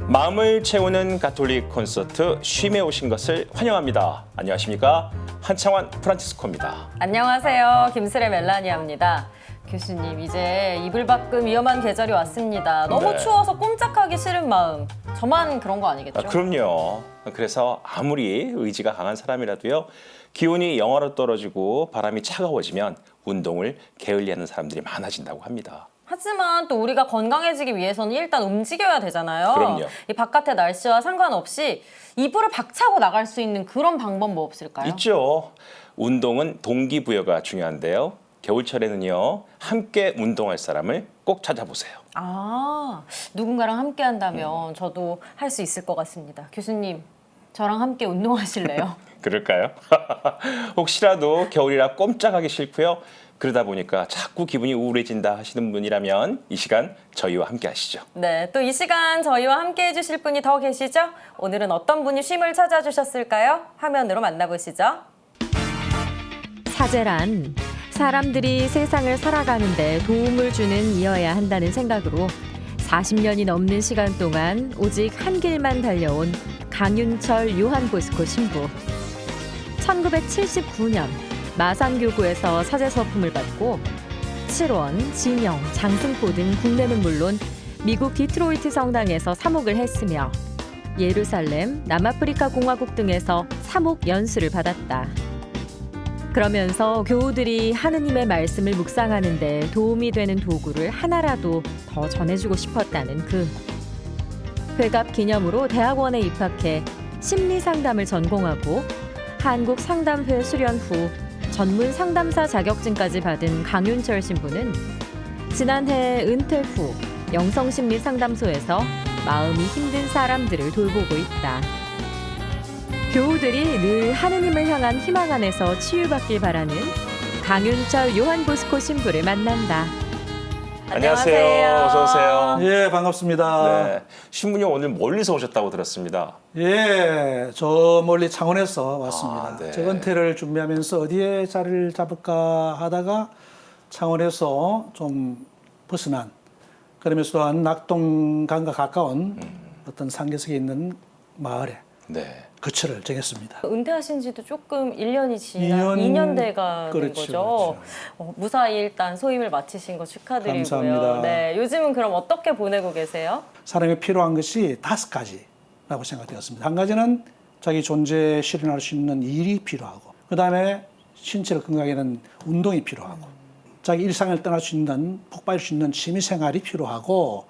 마음을 채우는 가톨릭 콘서트 쉼에 오신 것을 환영합니다. 안녕하십니까? 한창환 프란치스코입니다. 안녕하세요. 김슬의 멜라니아입니다. 교수님, 이제 이불 밖은 위험한 계절이 왔습니다. 너무 네. 추워서 꼼짝하기 싫은 마음. 저만 그런 거 아니겠죠? 그럼요. 그래서 아무리 의지가 강한 사람이라도요. 기온이 영하로 떨어지고 바람이 차가워지면 운동을 게을리하는 사람들이 많아진다고 합니다. 하지만 또 우리가 건강해지기 위해서는 일단 움직여야 되잖아요. 그럼요. 이 바깥의 날씨와 상관없이 이불을 박차고 나갈 수 있는 그런 방법 뭐 없을까요? 있죠. 운동은 동기부여가 중요한데요. 겨울철에는요. 함께 운동할 사람을 꼭 찾아보세요. 아, 누군가랑 함께 한다면 저도 할 수 있을 것 같습니다. 교수님, 저랑 함께 운동하실래요? 그럴까요? 혹시라도 겨울이라 꼼짝하기 싫고요. 그러다 보니까 자꾸 기분이 우울해진다 하시는 분이라면 이 시간 저희와 함께 하시죠. 네, 또 이 시간 저희와 함께 해주실 분이 더 계시죠? 오늘은 어떤 분이 쉼을 찾아주셨을까요? 화면으로 만나보시죠. 사제란 사람들이 세상을 살아가는데 도움을 주는 이어야 한다는 생각으로 40년이 넘는 시간 동안 오직 한 길만 달려온 강윤철 요한보스코 신부. 1979년 마산교구에서 사제 서품을 받고 7원, 진영, 장승포 등 국내는 물론 미국 디트로이트 성당에서 사목을 했으며 예루살렘, 남아프리카 공화국 등에서 사목 연수를 받았다. 그러면서 교우들이 하느님의 말씀을 묵상하는 데 도움이 되는 도구를 하나라도 더 전해주고 싶었다는 회갑 기념으로 대학원에 입학해 심리상담을 전공하고 한국상담회 수련 후 전문 상담사 자격증까지 받은 강윤철 신부는 지난해 은퇴 후 영성심리상담소에서 마음이 힘든 사람들을 돌보고 있다. 교우들이 늘 하느님을 향한 희망 안에서 치유받길 바라는 강윤철 요한보스코 신부를 만난다. 안녕하세요. 어서 오세요. 예, 반갑습니다. 네, 신부님 오늘 멀리서 오셨다고 들었습니다. 예, 저 멀리 창원에서 왔습니다. 아, 네. 저 은퇴를 준비하면서 어디에 자리를 잡을까 하다가 창원에서 좀 벗어난, 그러면서 또한 낙동강과 가까운 어떤 상계석에 있는 마을에 네. 거처를 정했습니다. 은퇴하신 지도 조금 1년이 지나 2년 돼가 된 그렇죠, 거죠. 그렇죠. 무사히 일단 소임을 마치신 거 축하드리고요. 감사합니다. 네, 요즘은 그럼 어떻게 보내고 계세요? 사람이 필요한 것이 5가지라고 생각되었습니다. 한 가지는 자기 존재에 실현할 수 있는 일이 필요하고, 그 다음에 신체를 건강하게는 운동이 필요하고, 자기 일상을 떠날 수 있는, 폭발할 수 있는 취미생활이 필요하고,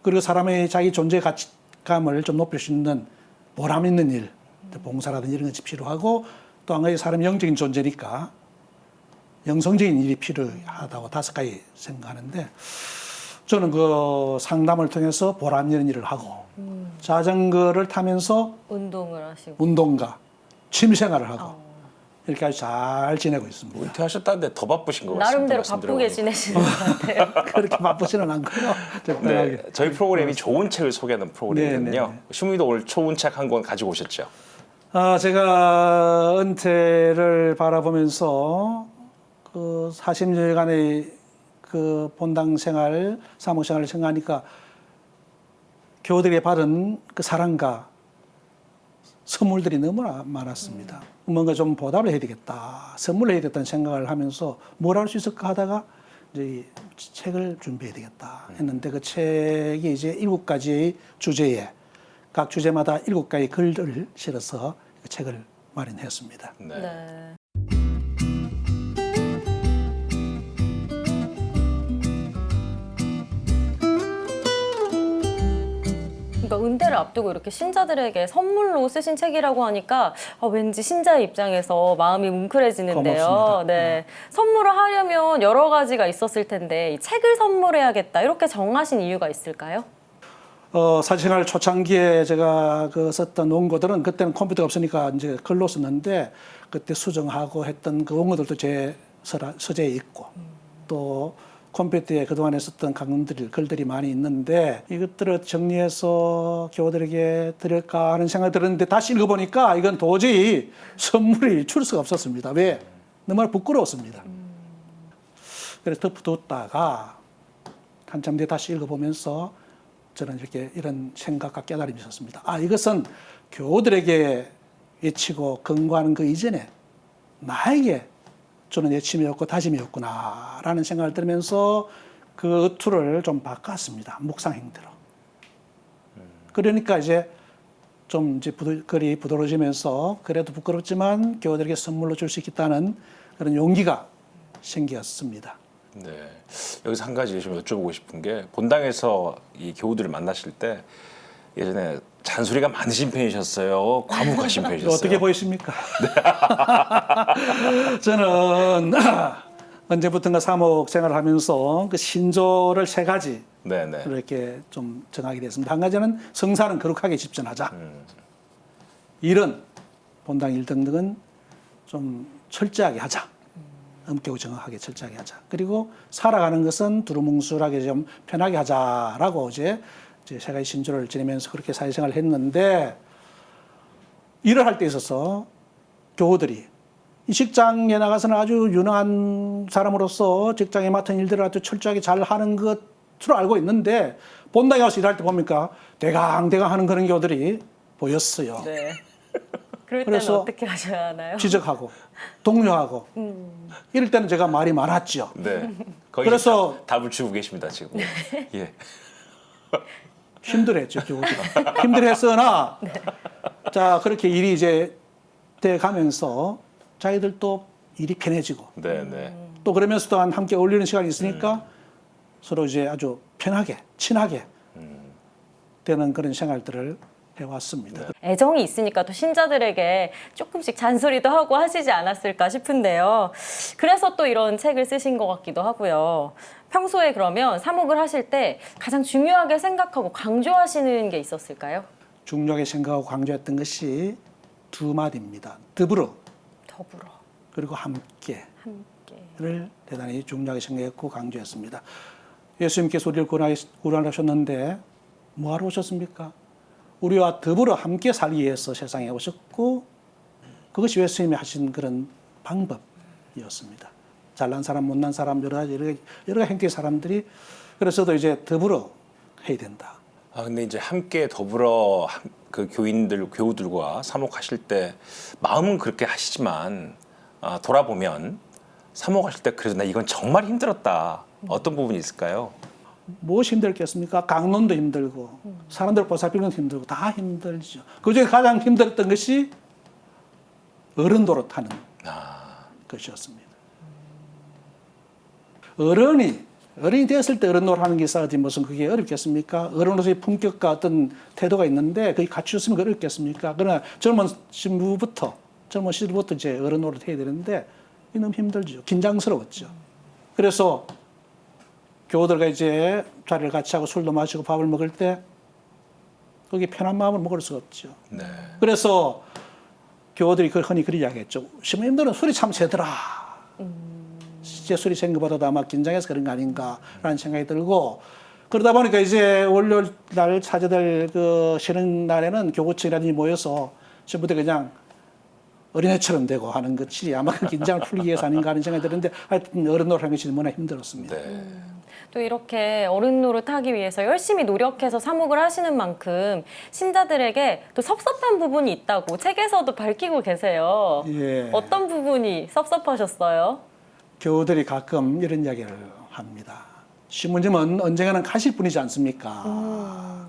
그리고 사람의 자기 존재 가치감을 좀 높일 수 있는 보람 있는 일, 봉사라든지 이런 것이 필요하고, 또 한 가지 사람이 영적인 존재니까 영성적인 일이 필요하다고 5가지 생각하는데, 저는 그 상담을 통해서 보람 있는 일을 하고, 자전거를 타면서 운동을 하시고. 운동가, 취미생활을 하고, 이렇게 아주 잘 지내고 있습니다. 은퇴하셨다는데 더 바쁘신 것 같습니다. 나름대로 말씀 바쁘게 들어보니까. 지내시는 것 같아요. 그렇게 바쁘지는 않고요. 적당하게. 네, 저희 프로그램이 좋은 책을 소개하는 프로그램이거든요. 네, 네. 신부님도 오늘 좋은 책 한 권 가지고 오셨죠? 제가 은퇴를 바라보면서 그 40여간의 그 본당 생활, 사목 생활을 생각하니까 교우들에게 받은 그 사랑과 선물들이 너무나 많았습니다. 뭔가 좀 보답을 해야 되겠다, 선물을 해야 되겠다는 생각을 하면서 뭘 할 수 있을까 하다가 이제 이 책을 준비해야 되겠다 했는데, 그 책이 이제 7가지의 주제에 각 주제마다 7가지 글을 실어서 그 책을 마련했습니다. 네. 네. 그러니까 은퇴를 앞두고 이렇게 신자들에게 선물로 쓰신 책이라고 하니까 왠지 신자의 입장에서 마음이 뭉클해지는데요. 고맙습니다. 네. 선물을 하려면 여러 가지가 있었을 텐데 이 책을 선물해야겠다 이렇게 정하신 이유가 있을까요? 사실생활 초창기에 제가 그 썼던 원고들은, 그때는 컴퓨터가 없으니까 이제 글로 썼는데, 그때 수정하고 했던 그 원고들도 제 서재에 있고, 또 컴퓨터에 그동안에 썼던 강론들, 글들이 많이 있는데, 이것들을 정리해서 교우들에게 드릴까 하는 생각이 들었는데, 다시 읽어보니까 이건 도저히 선물이 줄 수가 없었습니다. 왜? 너무 부끄러웠습니다. 그래서 덮어뒀다가 한참 뒤에 다시 읽어보면서 저는 이렇게 이런 생각과 깨달음이 있었습니다. 아, 이것은 교우들에게 외치고 권고하는 그 이전에 나에게 주는 외침이었고 다짐이었구나라는 생각을 들으면서 그 툴을 좀 바꿨습니다. 묵상 행태로. 그러니까 이제 좀 이제 글이 부드러워지면서 그래도 부끄럽지만 교우들에게 선물로 줄 수 있겠다는 그런 용기가 생겼습니다. 네. 여기서 한 가지 좀 여쭤보고 싶은 게 본당에서 이 교우들을 만나실 때 예전에 잔소리가 많으신 편이셨어요? 과묵하신 편이셨어요? 어떻게 보이십니까? 저는 언제부턴가 사목 생활을 하면서 그 신조를 3가지 네네. 이렇게 좀 정하게 됐습니다. 한 가지는 성사는 거룩하게 집전하자. 일은 본당 일 등등은 좀 철저하게 하자. 엄격하고 정확하게 철저하게 하자. 그리고 살아가는 것은 두루뭉술하게 좀 편하게 하자라고 이제 3가지 신조를 지내면서 그렇게 사회생활을 했는데 일을 할 때 있어서 교우들이 이 직장에 나가서는 아주 유능한 사람으로서 직장에 맡은 일들을 아주 철저하게 잘 하는 것으로 알고 있는데 본당에 와서 일할 때 보니까 대강 하는 그런 교우들이 보였어요. 네. 그럴 때는 그래서 어떻게 하셔야 하나요? 지적하고 독려하고 이럴 때는 제가 말이 많았죠. 네. 거의 그래서- 지금 답을 주고 계십니다 지금. 예. 힘들었죠, 교우들이. 힘들었으나 자 그렇게 일이 이제 돼 가면서 자기들도 일이 편해지고 네네. 또 그러면서 또한 함께 어울리는 시간이 있으니까 서로 이제 아주 편하게 친하게 되는 그런 생활들을 해왔습니다. 애정이 있으니까 또 신자들에게 조금씩 잔소리도 하고 하시지 않았을까 싶은데요. 그래서 또 이런 책을 쓰신 것 같기도 하고요. 평소에 그러면 사목을 하실 때 가장 중요하게 생각하고 강조하시는 게 있었을까요? 중요하게 생각하고 강조했던 것이 2마디입니다. 더불어 그리고 함께를 대단히 중요하게 생각했고 강조했습니다. 예수님께서 우리를 구원하셨는데 뭐하러 오셨습니까? 우리와 더불어 함께 살기 위해서 세상에 오셨고 그것이 예수님이 하신 그런 방법이었습니다. 잘난 사람, 못난 사람, 여러 가지 형태의 사람들이 그래서도 이제 더불어 해야 된다. 아 근데 이제 함께 더불어 그 교우들과 사목하실 때 마음은 그렇게 하시지만 돌아보면 사목하실 때 그래도 나 이건 정말 힘들었다. 어떤 부분이 있을까요? 무엇이 힘들겠습니까? 강론도 힘들고 사람들 보살피는 것도 힘들고 다 힘들죠. 그중에 가장 힘들었던 것이 어른 노릇하는 것이었습니다. 어른이 됐을 때 어른 노릇하는 게 있어야지 무슨 그게 어렵겠습니까? 어른으로서의 품격과 어떤 태도가 있는데 그게 갖추었으면 어렵겠습니까? 그러나 젊은 시절부터 이제 어른 노릇 해야 되는데 이게 너무 힘들죠. 긴장스러웠죠. 그래서 교우들과 이제 자리를 같이 하고 술도 마시고 밥을 먹을 때 거기 편한 마음을 먹을 수가 없죠. 네. 그래서 교우들이 흔히 그리 이야기했죠. 신부님들은 술이 참 세더라. 실제 술이 센 것보다도 아마 긴장해서 그런 거 아닌가라는 생각이 들고 그러다 보니까 이제 월요일 날 차제들 그 쉬는 날에는 교구청이라든지 모여서 신부들 그냥 어린애처럼 되고 하는 것이 아마 그 긴장을 풀기 위해서 아닌가 하는 생각이 드는데 하여튼 어른 노릇하는 것이 너무나 힘들었습니다. 네. 또 이렇게 어른 노릇하기 위해서 열심히 노력해서 사목을 하시는 만큼 신자들에게 또 섭섭한 부분이 있다고 책에서도 밝히고 계세요. 예. 어떤 부분이 섭섭하셨어요? 교우들이 가끔 이런 이야기를 합니다. 신부님은 언젠가는 가실 분이지 않습니까?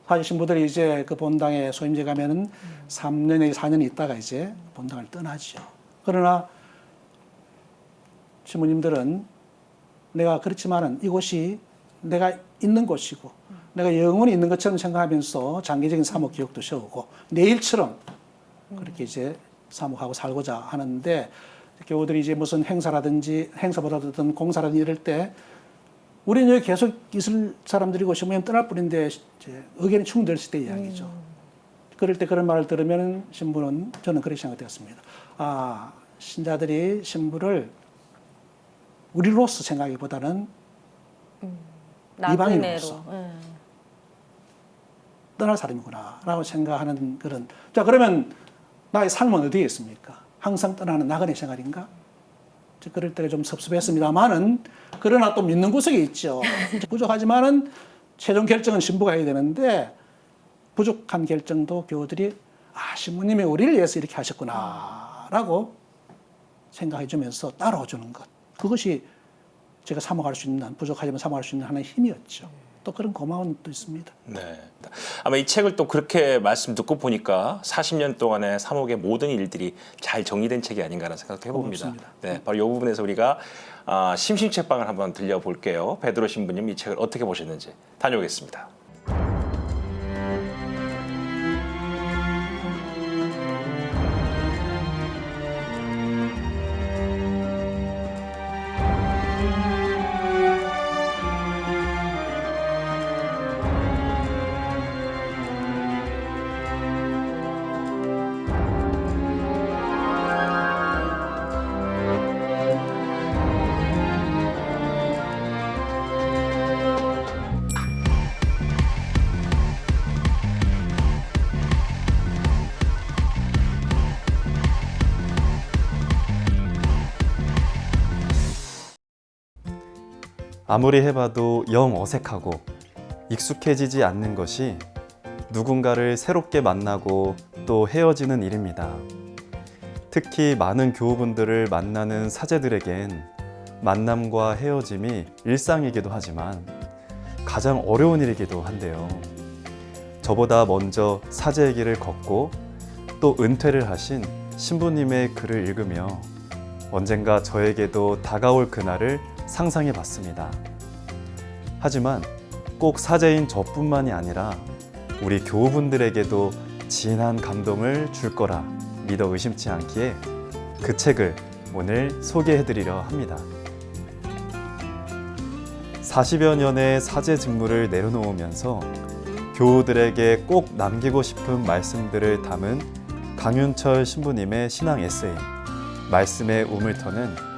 사실 신부들이 이제 그 본당에 소임제 가면은 3년에 4년 있다가 이제 본당을 떠나죠. 그러나 신부님들은 내가 그렇지만은 이곳이 내가 있는 곳이고 내가 영원히 있는 것처럼 생각하면서 장기적인 사목 기억도 세우고 내일처럼 그렇게 이제 사목하고 살고자 하는데 교우들이 이제 무슨 행사보다도 어떤 공사라든지 이럴 때 우리는 여기 계속 있을 사람들이고 신부님 떠날 뿐인데 이제 의견이 충돌했을 때 이야기죠. 그럴 때 그런 말을 들으면 신부는 저는 그렇게 생각되었습니다. 아, 신자들이 신부를 우리로서 생각하기보다는 이방인으로서 떠날 사람이구나라고 생각하는 그런. 자, 그러면 나의 삶은 어디에 있습니까? 항상 떠나는 나그네 생활인가? 그럴 때가 좀 섭섭했습니다만은 그러나 또 믿는 구석이 있죠. 부족하지만은 최종 결정은 신부가 해야 되는데 부족한 결정도 교우들이 신부님이 우리를 위해서 이렇게 하셨구나라고 생각해 주면서 따라와 주는 것. 그것이 제가 사모할 수 있는, 부족하지만 사모할 수 있는 하나의 힘이었죠. 또 그런 고마움도 있습니다. 네. 아마 이 책을 또 그렇게 말씀 듣고 보니까 40년 동안의 사목의 모든 일들이 잘 정리된 책이 아닌가라는 생각도 해봅니다. 고맙습니다. 네, 바로 이 부분에서 우리가 심심책방을 한번 들려볼게요. 베드로 신부님 이 책을 어떻게 보셨는지 다녀오겠습니다. 아무리 해봐도 영 어색하고 익숙해지지 않는 것이 누군가를 새롭게 만나고 또 헤어지는 일입니다. 특히 많은 교우분들을 만나는 사제들에겐 만남과 헤어짐이 일상이기도 하지만 가장 어려운 일이기도 한데요. 저보다 먼저 사제의 길을 걷고 또 은퇴를 하신 신부님의 글을 읽으며 언젠가 저에게도 다가올 그날을 상상해 봤습니다. 하지만 꼭 사제인 저뿐만이 아니라 우리 교우분들에게도 진한 감동을 줄 거라 믿어 의심치 않기에 그 책을 오늘 소개해 드리려 합니다. 40여 년의 사제 직무를 내려놓으면서 교우들에게 꼭 남기고 싶은 말씀들을 담은 강윤철 신부님의 신앙 에세이 말씀의 우물터는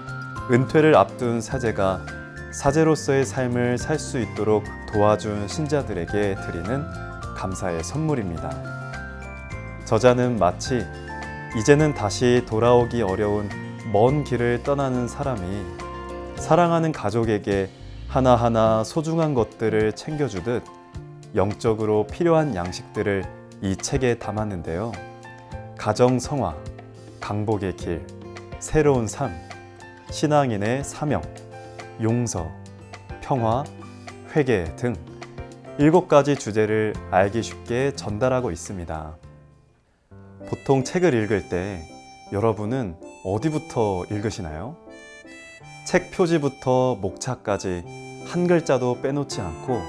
은퇴를 앞둔 사제가 사제로서의 삶을 살 수 있도록 도와준 신자들에게 드리는 감사의 선물입니다. 저자는 마치 이제는 다시 돌아오기 어려운 먼 길을 떠나는 사람이 사랑하는 가족에게 하나하나 소중한 것들을 챙겨주듯 영적으로 필요한 양식들을 이 책에 담았는데요. 가정 성화, 강복의 길, 새로운 삶, 신앙인의 사명, 용서, 평화, 회개 등 7가지 주제를 알기 쉽게 전달하고 있습니다. 보통 책을 읽을 때 여러분은 어디부터 읽으시나요? 책 표지부터 목차까지 한 글자도 빼놓지 않고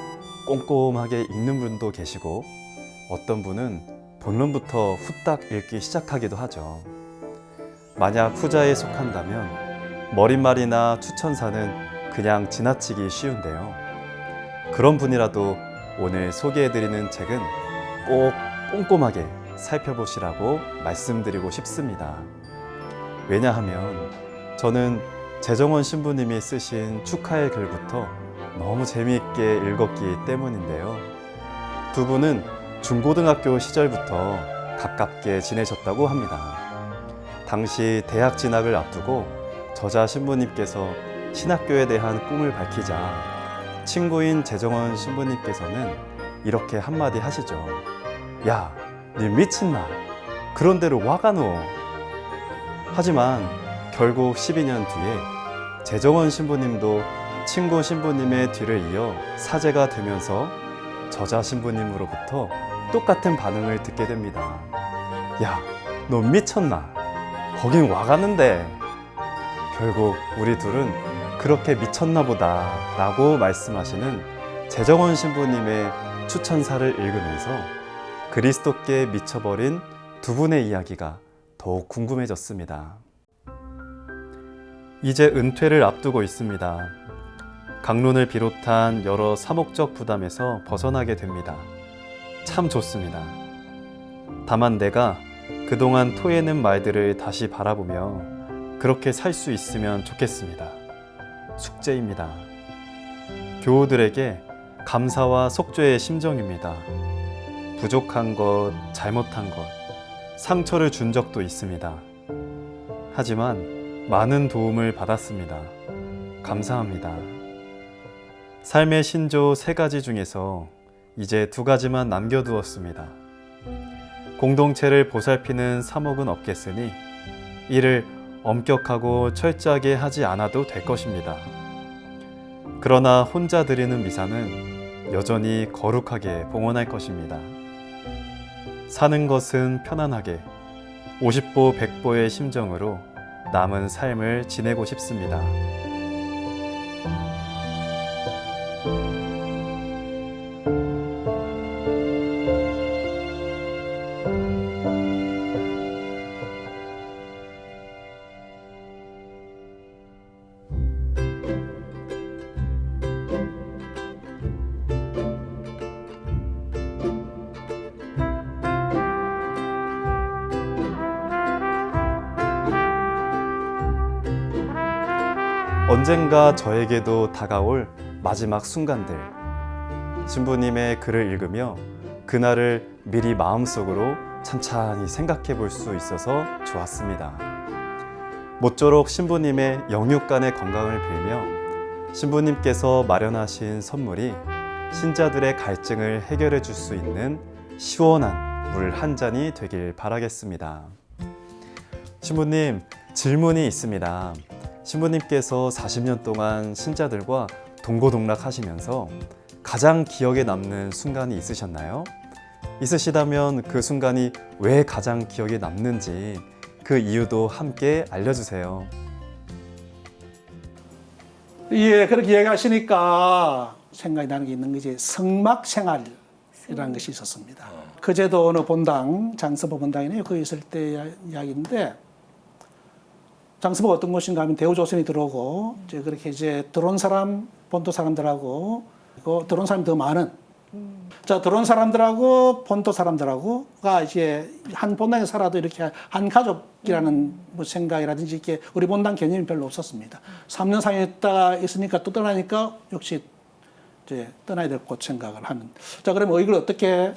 꼼꼼하게 읽는 분도 계시고 어떤 분은 본론부터 후딱 읽기 시작하기도 하죠. 만약 후자에 속한다면 머릿말이나 추천사는 그냥 지나치기 쉬운데요. 그런 분이라도 오늘 소개해드리는 책은 꼭 꼼꼼하게 살펴보시라고 말씀드리고 싶습니다. 왜냐하면 저는 재정원 신부님이 쓰신 축하의 글부터 너무 재미있게 읽었기 때문인데요. 두 분은 중고등학교 시절부터 가깝게 지내셨다고 합니다. 당시 대학 진학을 앞두고 저자 신부님께서 신학교에 대한 꿈을 밝히자 친구인 재정원 신부님께서는 이렇게 한마디 하시죠. 야, 니 미친나? 그런 데로 와가노? 하지만 결국 12년 뒤에 재정원 신부님도 친구 신부님의 뒤를 이어 사제가 되면서 저자 신부님으로부터 똑같은 반응을 듣게 됩니다. 야, 너 미쳤나? 거긴 와가는데. 결국 우리 둘은 그렇게 미쳤나 보다 라고 말씀하시는 재정원 신부님의 추천사를 읽으면서 그리스도께 미쳐버린 두 분의 이야기가 더욱 궁금해졌습니다. 이제 은퇴를 앞두고 있습니다. 강론을 비롯한 여러 사목적 부담에서 벗어나게 됩니다. 참 좋습니다. 다만 내가 그동안 토해낸 말들을 다시 바라보며 그렇게 살 수 있으면 좋겠습니다. 숙제입니다. 교우들에게 감사와 속죄의 심정입니다. 부족한 것, 잘못한 것, 상처를 준 적도 있습니다. 하지만 많은 도움을 받았습니다. 감사합니다. 삶의 신조 3가지 중에서 이제 2가지만 남겨두었습니다. 공동체를 보살피는 사목은 없겠으니 이를 엄격하고 철저하게 하지 않아도 될 것입니다. 그러나 혼자 드리는 미사는 여전히 거룩하게 봉헌할 것입니다. 사는 것은 편안하게 50보 100보의 심정으로 남은 삶을 지내고 싶습니다. 언젠가 저에게도 다가올 마지막 순간들. 신부님의 글을 읽으며 그날을 미리 마음속으로 찬찬히 생각해 볼 수 있어서 좋았습니다. 모쪼록 신부님의 영육간의 건강을 빌며 신부님께서 마련하신 선물이 신자들의 갈증을 해결해 줄 수 있는 시원한 물 한 잔이 되길 바라겠습니다. 신부님, 질문이 있습니다. 신부님께서 40년 동안 신자들과 동고동락 하시면서 가장 기억에 남는 순간이 있으셨나요? 있으시다면 그 순간이 왜 가장 기억에 남는지 그 이유도 함께 알려주세요. 예, 그렇게 얘기하시니까 생각이 나는 게 있는 거지. 성막 생활이라는 것이 있었습니다. 그제도 어느 본당, 장서보 본당이네요. 거기 있을 때 이야기인데, 장서보가 어떤 곳인가 하면 대우조선이 들어오고, 이제 그렇게 이제 들어온 사람, 본토 사람들하고, 들어온 사람이 더 많은. 자, 들어온 사람들하고 본토 사람들하고가 이제 한 본당에 살아도 이렇게 한 가족이라는 뭐 생각이라든지 이렇게 우리 본당 개념이 별로 없었습니다. 3년 상에 있다가 있으니까 또 떠나니까 역시 이제 떠나야 될 곳 생각을 하는. 자, 그러면 이걸 어떻게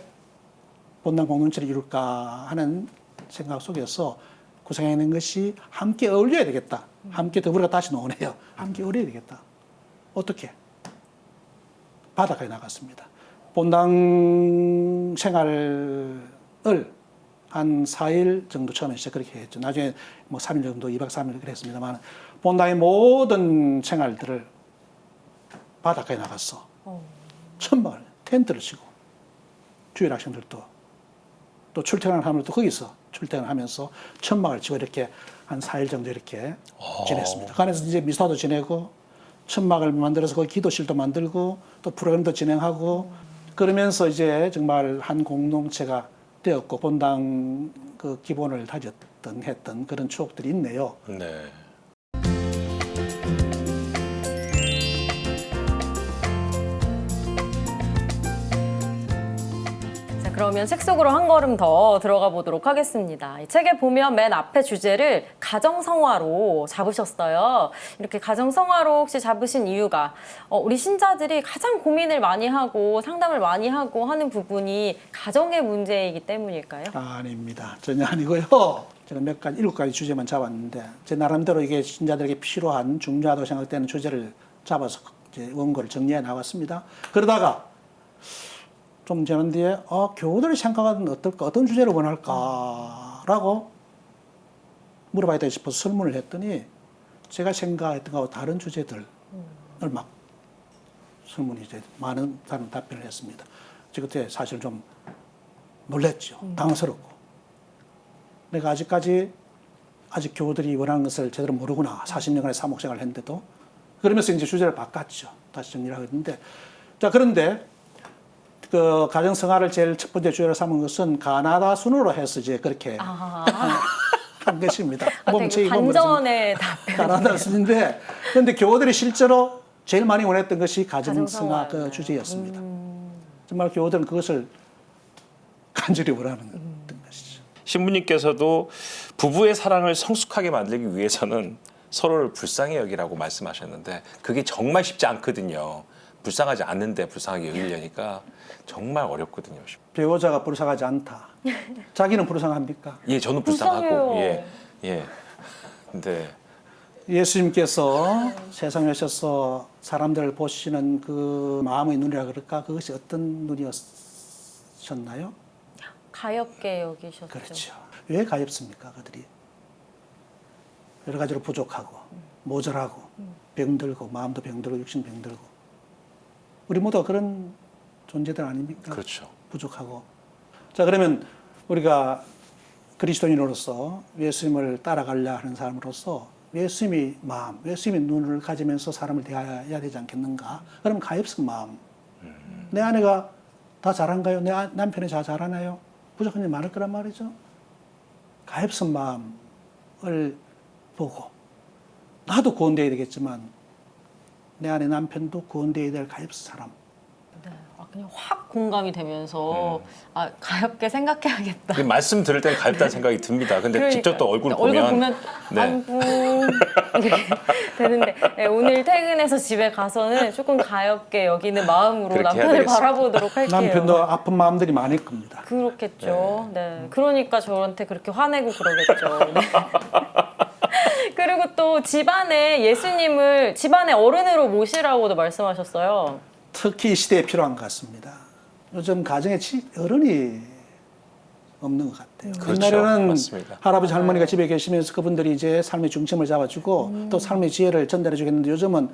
본당 공동체를 이룰까 하는 생각 속에서 구성해낸 것이 함께 어울려야 되겠다. 함께 더불어 다시 노네요. 함께 어울려야 되겠다. 어떻게? 바닷가에 나갔습니다. 본당 생활을 한 4일 정도 처음에 시작 그렇게 했죠. 나중에 뭐 3일 정도, 2박 3일 그랬습니다만, 본당의 모든 생활들을 바닷가에 나갔어. 천막을, 텐트를 치고, 주일 학생들도 또 출퇴근을 하면 또 거기서 출퇴근을 하면서 천막을 치고 이렇게 한 4일 정도 이렇게 지냈습니다. 그 안에서 이제 미사도 지내고, 천막을 만들어서 거기 기도실도 만들고, 또 프로그램도 진행하고, 그러면서 이제 정말 한 공동체가 되었고, 본당 그 기본을 다졌던, 했던 그런 추억들이 있네요. 네. 자, 그러면 책 속으로 한 걸음 더 들어가 보도록 하겠습니다. 이 책에 보면 맨 앞에 주제를 가정성화로 잡으셨어요. 이렇게 가정성화로 혹시 잡으신 이유가 우리 신자들이 가장 고민을 많이 하고 상담을 많이 하고 하는 부분이 가정의 문제이기 때문일까요? 아닙니다. 전혀 아니고요. 제가 몇 가지, 7가지 주제만 잡았는데, 제 나름대로 이게 신자들에게 필요한 중요하다고 생각되는 주제를 잡아서 이제 원고를 정리해 나갔습니다. 그러다가 좀 지난 뒤에 교우들이 생각하는 어떨까, 어떤 주제를 원할까라고 물어봐야 되겠다 싶어서 설문을 했더니 제가 생각했던 것과 다른 주제들을 막 설문이 이제 많은 다른 답변을 했습니다. 제가 그때 사실 좀 놀랬죠. 당황스럽고. 내가 아직까지 아직 교우들이 원하는 것을 제대로 모르구나. 40년간의 사목생활을 했는데도. 그러면서 이제 주제를 바꿨죠. 다시 정리를 하겠는데. 자, 그런데 그 가정생활을 제일 첫 번째 주제로 삼은 것은 가나다 순으로 해서 이제 그렇게 한 것입니다. 되게 반전의 답변. 가나다 순인데, 그런데 교우들이 실제로 제일 많이 원했던 것이 가정생활 그 주제였습니다. 정말 교우들은 그것을 간절히 원하는 것이죠. 신부님께서도 부부의 사랑을 성숙하게 만들기 위해서는 서로를 불쌍히 여기라고 말씀하셨는데 그게 정말 쉽지 않거든요. 불쌍하지 않는데 불쌍하게 여기려니까 정말 어렵거든요. 배우자가 불쌍하지 않다. 자기는 불쌍합니까? 예, 저는 불쌍하고 예. 근데 예수님께서 세상에 오셔서 사람들을 보시는 그 마음의 눈이라 그럴까? 그것이 어떤 눈이었나요? 가엾게 여기셨죠. 그렇죠. 왜 가엾습니까? 그들이 여러 가지로 부족하고 모자라고 병들고 마음도 병들고 육신 병들고 우리 모두가 그런 존재들 아닙니까? 그렇죠. 부족하고. 자, 그러면 우리가 그리스도인으로서 예수님을 따라가려 하는 사람으로서 예수님의 마음, 예수님의 눈을 가지면서 사람을 대해야 되지 않겠는가? 그럼 가엾은 마음. 내 아내가 다 잘한가요? 내 남편이 다 잘하나요? 부족한 일 많을 거란 말이죠. 가엾은 마음을 보고 나도 구원되어야 되겠지만 내 아내 남편도 구원되어야 될 가엾은 사람. 네. 그냥 확 공감이 되면서 가엾게 생각해야겠다. 그 말씀 들을 때는 가엾다는 생각이 듭니다. 근데 그러니까요. 직접 또 얼굴 얼굴 보면 네. 아이고 이렇게 되는데 네, 오늘 퇴근해서 집에 가서는 조금 가엾게 여기는 마음으로 그렇게 해야 남편을 되겠습니다. 바라보도록 할게요. 남편도 아픈 마음들이 많을 겁니다. 그렇겠죠. 네. 그러니까 저한테 그렇게 화내고 그러겠죠. 네. 그리고 또 집안에 예수님을 집안의 어른으로 모시라고도 말씀하셨어요. 특히 이 시대에 필요한 것 같습니다. 요즘 가정에 어른이 없는 것 같아요. 그렇죠. 옛날에는 맞습니다. 할아버지 할머니가 집에 계시면서 그분들이 이제 삶의 중심을 잡아주고 또 삶의 지혜를 전달해 주겠는데 요즘은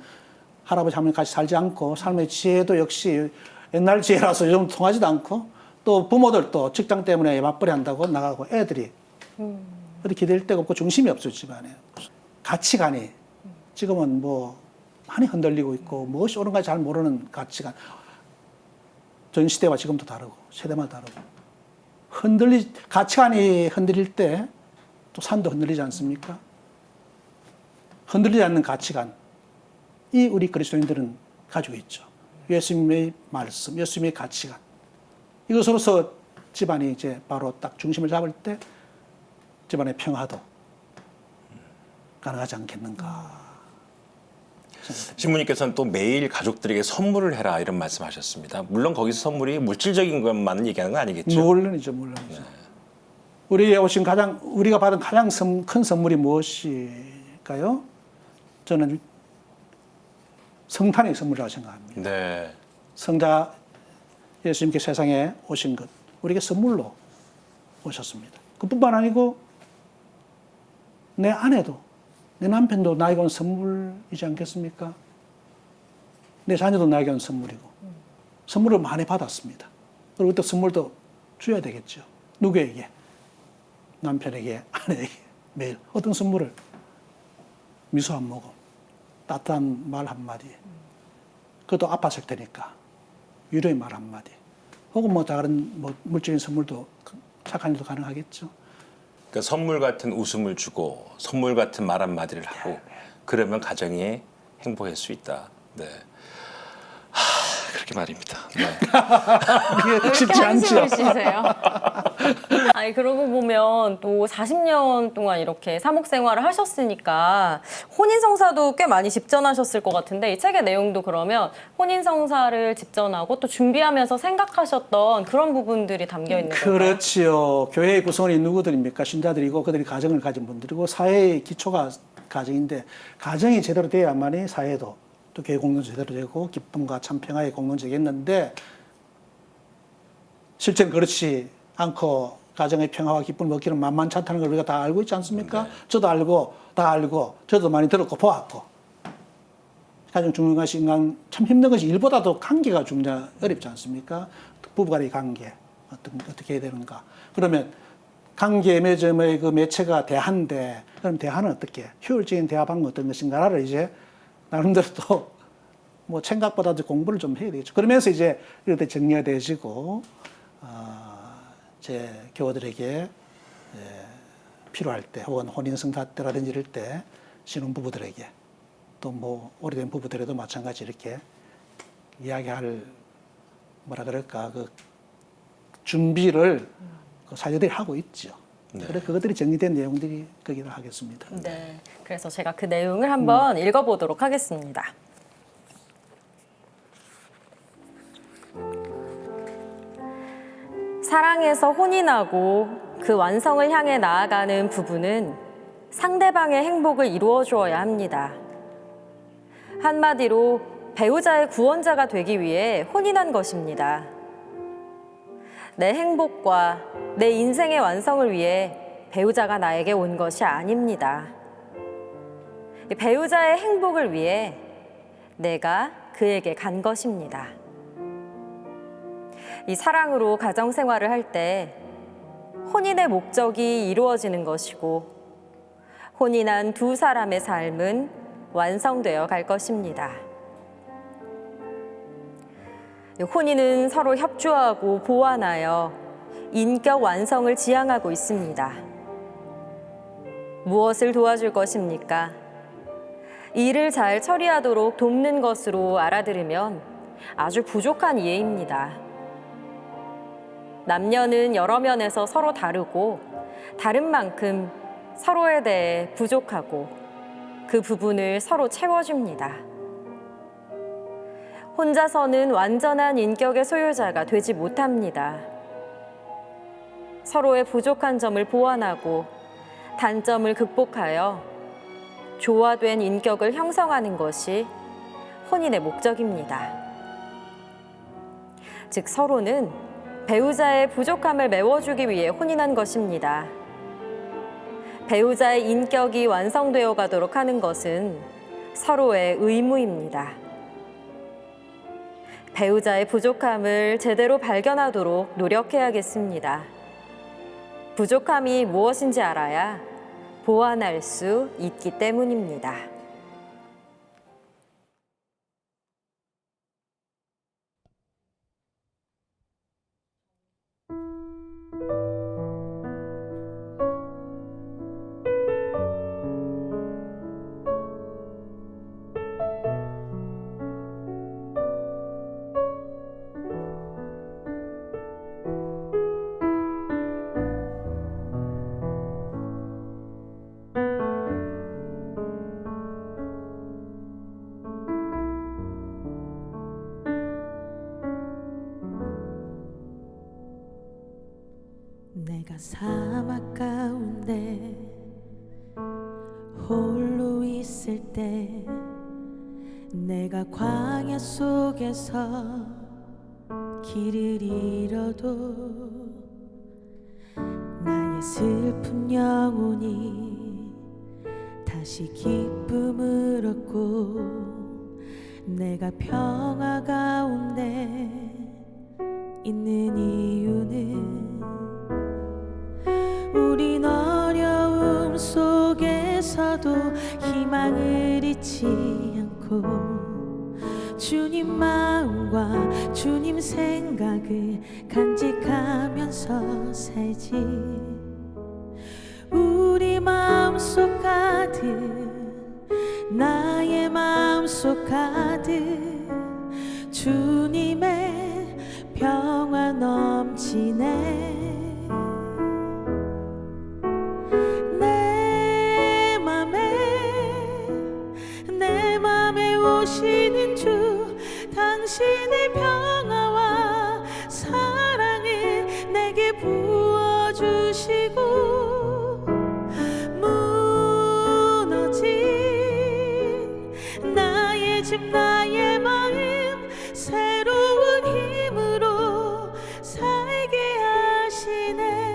할아버지 할머니 같이 살지 않고 삶의 지혜도 역시 옛날 지혜라서 요즘 통하지도 않고 또 부모들도 직장 때문에 맞벌이 한다고 나가고 애들이 어디 기댈 데가 없고 중심이 없어요 집안에. 가치관이 지금은 뭐 많이 흔들리고 있고 무엇이 옳은가 잘 모르는 가치관. 전 시대와 지금도 다르고 세대마다 다르고 가치관이 흔들릴 때 또 산도 흔들리지 않습니까? 흔들리지 않는 가치관 이 우리 그리스도인들은 가지고 있죠. 예수님의 말씀, 예수님의 가치관 이것으로서 집안이 이제 바로 딱 중심을 잡을 때 집안의 평화도 가능하지 않겠는가. 신부님께서는 또 매일 가족들에게 선물을 해라 이런 말씀하셨습니다. 물론 거기서 선물이 물질적인 것만 얘기하는 건 아니겠죠. 물론이죠. 우리에 오신 우리가 받은 가장 큰 선물이 무엇일까요? 저는 성탄의 선물이라고 생각합니다. 네. 성자 예수님께 세상에 오신 것 우리에게 선물로 오셨습니다. 그뿐만 아니고 내 아내도 내 남편도 나에게 온 선물이지 않겠습니까? 내 자녀도 나에게 온 선물이고 선물을 많이 받았습니다. 그리고 또 선물도 줘야 되겠죠. 누구에게? 남편에게, 아내에게 매일 어떤 선물을? 미소 한 모금, 따뜻한 말 한마디, 그것도 아팠을 테니까 위로의 말 한마디, 혹은 뭐 다른 물질적인 선물도 착한 일도 가능하겠죠. 그러니까 선물 같은 웃음을 주고 선물 같은 말 한마디를 하고 그러면 가정이 행복할 수 있다. 네. 그렇게 말입니다. 네. 이게 쉽지 않죠. 한숨을 쉬세요. 아니 그러고 보면 또 40년 동안 이렇게 사목 생활을 하셨으니까 혼인 성사도 꽤 많이 집전하셨을 것 같은데 이 책의 내용도 그러면 혼인 성사를 집전하고 또 준비하면서 생각하셨던 그런 부분들이 담겨 있는 거예요. 그렇지요. 교회의 구성원이 누구들입니까? 신자들이고 그들이 가정을 가진 분들이고 사회의 기초가 가정인데 가정이 제대로 돼야만이 사회도 또 교회 공동 제대로 되고 기쁨과 참 평화의 공동체겠는데 실제는 그렇지 않고 가정의 평화와 기쁨을 얻기는 만만치 않다는 걸 우리가 다 알고 있지 않습니까? 네. 저도 알고 다 알고 저도 많이 들었고 보았고 가장 중요한 것이 인간 참 힘든 것이 일보다도 관계가 어렵지 않습니까? 부부간의 관계 어떻게 해야 되는가? 그러면 관계 맺음의 그 매체가 대화인데 그럼 대화는 어떻게 효율적인 대화 방법 어떤 것인가를 이제 나름대로 또 뭐 생각보다도 공부를 좀 해야 되겠죠. 그러면서 이제 이렇게 정리가 되어지고 제 교우들에게 필요할 때 혹은 혼인성사 때라든지 이럴 때 신혼부부들에게 또 뭐 오래된 부부들에도 마찬가지 이렇게 이야기할 뭐라 그럴까 그 준비를 그 사제들이 하고 있죠. 네. 그래 그것들이 정리된 내용들이 거기다 하겠습니다. 네. 그래서 제가 그 내용을 한번 읽어보도록 하겠습니다. 사랑에서 혼인하고 그 완성을 향해 나아가는 부부는 상대방의 행복을 이루어 주어야 합니다. 한마디로 배우자의 구원자가 되기 위해 혼인한 것입니다. 내 행복과 내 인생의 완성을 위해 배우자가 나에게 온 것이 아닙니다. 배우자의 행복을 위해 내가 그에게 간 것입니다. 이 사랑으로 가정생활을 할 때 혼인의 목적이 이루어지는 것이고 혼인한 두 사람의 삶은 완성되어 갈 것입니다. 혼인은 서로 협조하고 보완하여 인격 완성을 지향하고 있습니다. 무엇을 도와줄 것입니까? 일을 잘 처리하도록 돕는 것으로 알아들으면 아주 부족한 이해입니다. 남녀는 여러 면에서 서로 다르고 다른 만큼 서로에 대해 부족하고 그 부분을 서로 채워줍니다. 혼자서는 완전한 인격의 소유자가 되지 못합니다. 서로의 부족한 점을 보완하고 단점을 극복하여 조화된 인격을 형성하는 것이 혼인의 목적입니다. 즉 서로는 배우자의 부족함을 메워주기 위해 혼인한 것입니다. 배우자의 인격이 완성되어 가도록 하는 것은 서로의 의무입니다. 배우자의 부족함을 제대로 발견하도록 노력해야겠습니다. 부족함이 무엇인지 알아야 보완할 수 있기 때문입니다. 내가 사막 가운데 홀로 있을 때 내가 광야 속에서 길을 잃어도 나의 슬픈 영혼이 다시 기쁨을 얻고 내가 평화 가운데 있는 이유는 우린 어려움 속에서도 희망을 잊지 않고 주님 마음과 주님 생각을 간직하면서 살지. 우리 마음속 가득 나의 마음속 가득 주님의 평화 넘치네. 내 맘에 오시는 주 당신의 평화와 사랑을 내게 부어주시고 무너진 나의 집 나의 마음 새로운 힘으로 살게 하시네.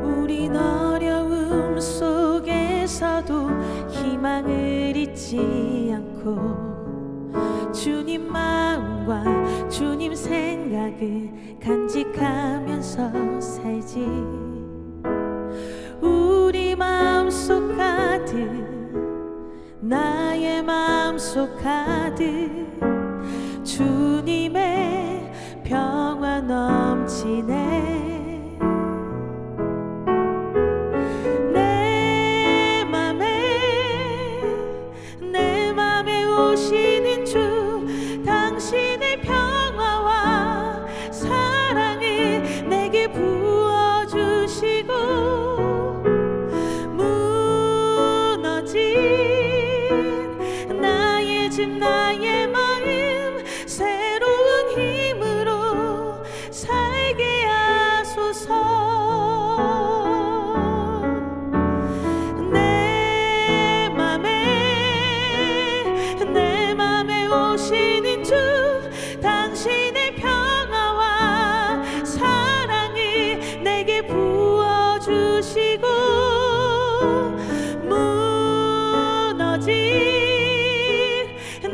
우린 어려움 속에서도 희망을 잊지 않고 주님 마음과 주님 생각을 간직하면서 살지. 우리 마음속 가득 나의 마음속 가득 주님의 평화 넘치네. 집 나의 마음 새로운 힘으로 살게 하소서. 내 맘에 오시는 주 당신의 평화와 사랑을 내게 부어주시고 무너진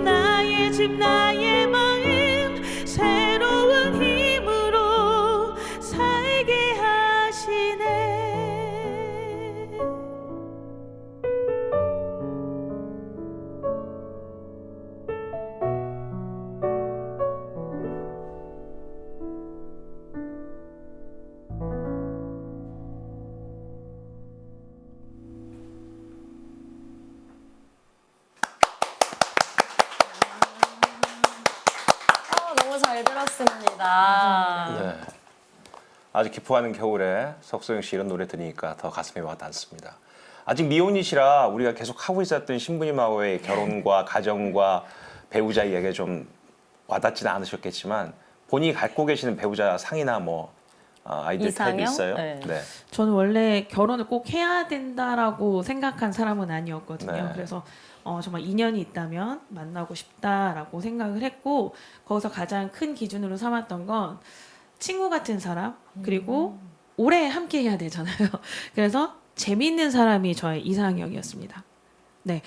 나의 집 나의 마음 새로운 힘으로 살게 하시네. 너무 잘 들었습니다. 네. 아주 기뻐하는 겨울에 석소영 씨 이런 노래 들으니까 더 가슴에 와닿습니다. 아직 미혼이시라 우리가 계속 하고 있었던 신부님하고의 결혼과 가정과 배우자 이야기가 좀 와닿지는 않으셨겠지만 본인이 갖고 계시는 배우자 상이나 뭐 아이들 타입이 이상형? 있어요? 네. 네. 저는 원래 결혼을 꼭 해야 된다라고 생각한 사람은 아니었거든요. 네. 그래서 정말 인연이 있다면 만나고 싶다라고 생각을 했고 거기서 가장 큰 기준으로 삼았던 건 친구 같은 사람 그리고 오래 함께 해야 되잖아요. 그래서 재미있는 사람이 저의 이상형이었습니다. 네,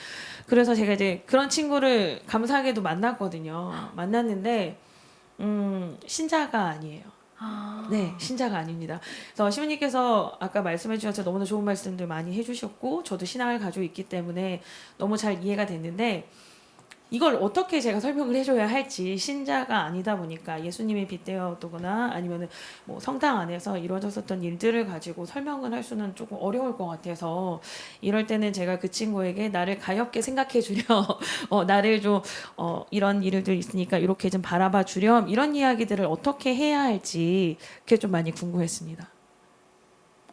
그래서 제가 이제 그런 친구를 감사하게도 만났거든요. 만났는데 신자가 아니에요. 네, 신자가 아닙니다. 그래서 시부님께서 아까 말씀해 주셔서 너무나 좋은 말씀들 많이 해주셨고 저도 신앙을 가지고 있기 때문에 너무 잘 이해가 됐는데 이걸 어떻게 제가 설명을 해줘야 할지 신자가 아니다 보니까 예수님이 빗대어두거나 아니면은 뭐 성당 안에서 이루어졌었던 일들을 가지고 설명을 할 수는 조금 어려울 것 같아서 이럴 때는 제가 그 친구에게 나를 가엽게 생각해 주렴, 나를 좀 이런 일들 있으니까 이렇게 좀 바라봐 주렴 이런 이야기들을 어떻게 해야 할지 그게 좀 많이 궁금했습니다.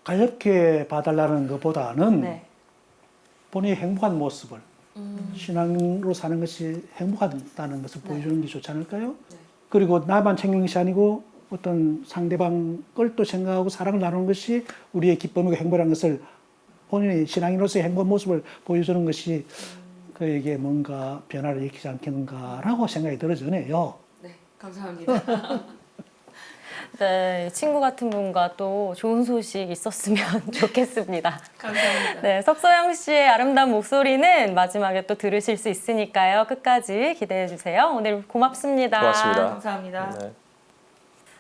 가볍게 봐달라는 것보다는 네. 본인의 행복한 모습을 신앙으로 사는 것이 행복하다는 것을 보여주는 게 좋지 않을까요? 그리고 나만 챙기는 것이 아니고 어떤 상대방 걸 또 생각하고 사랑을 나누는 것이 우리의 기쁨이고 행복이라는 것을 본인의 신앙인으로서의 행복한 모습을 보여주는 것이 그에게 뭔가 변화를 일으키지 않겠는가라고 생각이 들어지네요. 네, 감사합니다. 네, 친구 같은 분과 또 좋은 소식 있었으면 좋겠습니다. 감사합니다. 네, 석소영 씨의 아름다운 목소리는 마지막에 또 들으실 수 있으니까요. 끝까지 기대해 주세요. 오늘 고맙습니다. 고맙습니다. 감사합니다. 네.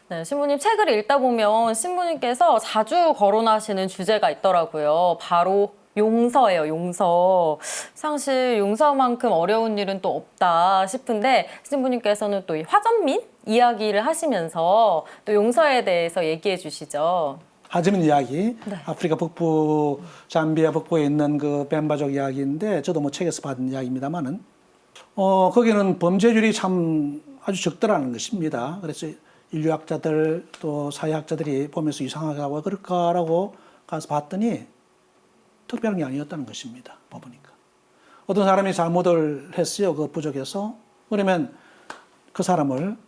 네, 신부님 책을 읽다 보면 신부님께서 자주 거론하시는 주제가 있더라고요. 바로 용서예요, 용서. 사실 용서만큼 어려운 일은 또 없다 싶은데 신부님께서는 또 이 화전민 이야기를 하시면서 또 용서에 대해서 얘기해 주시죠. 하즈민 이야기, 아프리카 북부 잠비아 북부에 있는 그 벤바족 이야기인데 저도 뭐 책에서 받은 이야기입니다만은 거기는 범죄율이 참 아주 적더라는 것입니다. 그래서 인류학자들 또 사회학자들이 보면서 이상하게 하고 그럴까라고 가서 봤더니 특별한 게 아니었다는 것입니다. 보니까 어떤 사람이 잘못을 했어요. 그 부족해서 그러면 그 사람을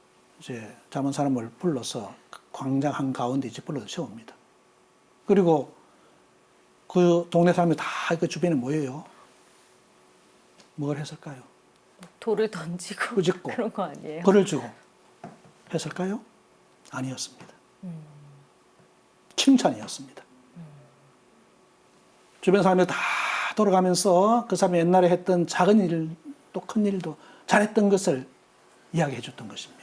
이제 잘못 사람을 불러서 광장 한 가운데 이제 불러서 세웁니다. 그리고 그 동네 사람이 다 그 주변에 모여요. 뭘 했을까요? 돌을 던지고 꾸짖고 그런 거 아니에요? 벌을 주고 했을까요? 아니었습니다. 칭찬이었습니다. 주변 사람들 다 돌아가면서 그 사람이 옛날에 했던 작은 일도 큰 일도 잘했던 것을 이야기해 줬던 것입니다.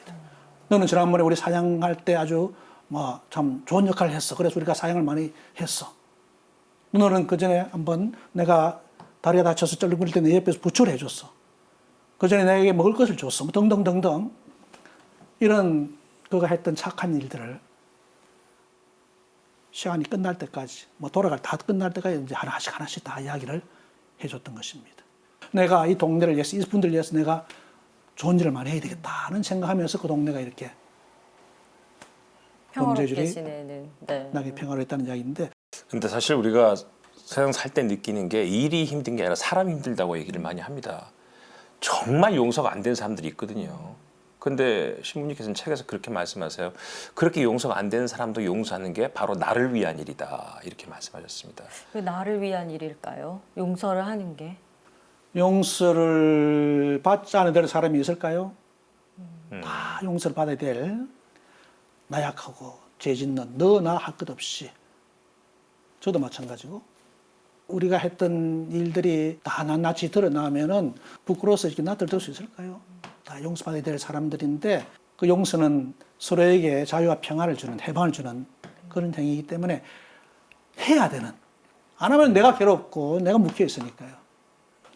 너는 지난번에 우리 사냥할 때 아주 뭐 참 좋은 역할을 했어. 그래서 우리가 사냥을 많이 했어. 너는 그 전에 한번 내가 다리가 다쳐서 쩔렁거릴 때 내 옆에서 부축을 해줬어. 그 전에 내게 먹을 것을 줬어. 뭐 등등등등 이런 그가 했던 착한 일들을 시간이 끝날 때까지 뭐 다 끝날 때까지 이제 하나씩 다 이야기를 해줬던 것입니다. 내가 이 동네를 위해서 이분들 위해서 내가 좋은 일을 많이 해야 되겠다는 생각하면서 그 동네가 이렇게 평화롭게 범죄율이 지내는. 네. 나게 평화로웠다는 이야기인데 근데 사실 우리가 세상 살 때 느끼는 게 일이 힘든 게 아니라 사람이 힘들다고 얘기를 많이 합니다. 정말 용서가 안 된 사람들이 있거든요. 근데 신부님께서는 책에서 그렇게 말씀하세요. 그렇게 용서가 안 되는 사람도 용서하는 게 바로 나를 위한 일이다. 이렇게 말씀하셨습니다. 왜 나를 위한 일일까요? 용서를 하는 게. 용서를 받지 않아야 될 사람이 있을까요? 다 용서를 받아야 될 나약하고 죄 짓는 너나 할 것 없이 저도 마찬가지고 우리가 했던 일들이 다 낱낱이 드러나면은 부끄러워서 이렇게 놔둘 수 있을까요? 다 용서받아야 될 사람들인데 그 용서는 서로에게 자유와 평안을 주는 해방을 주는 그런 행위이기 때문에 해야 되는 안 하면 내가 괴롭고 내가 묶여 있으니까요.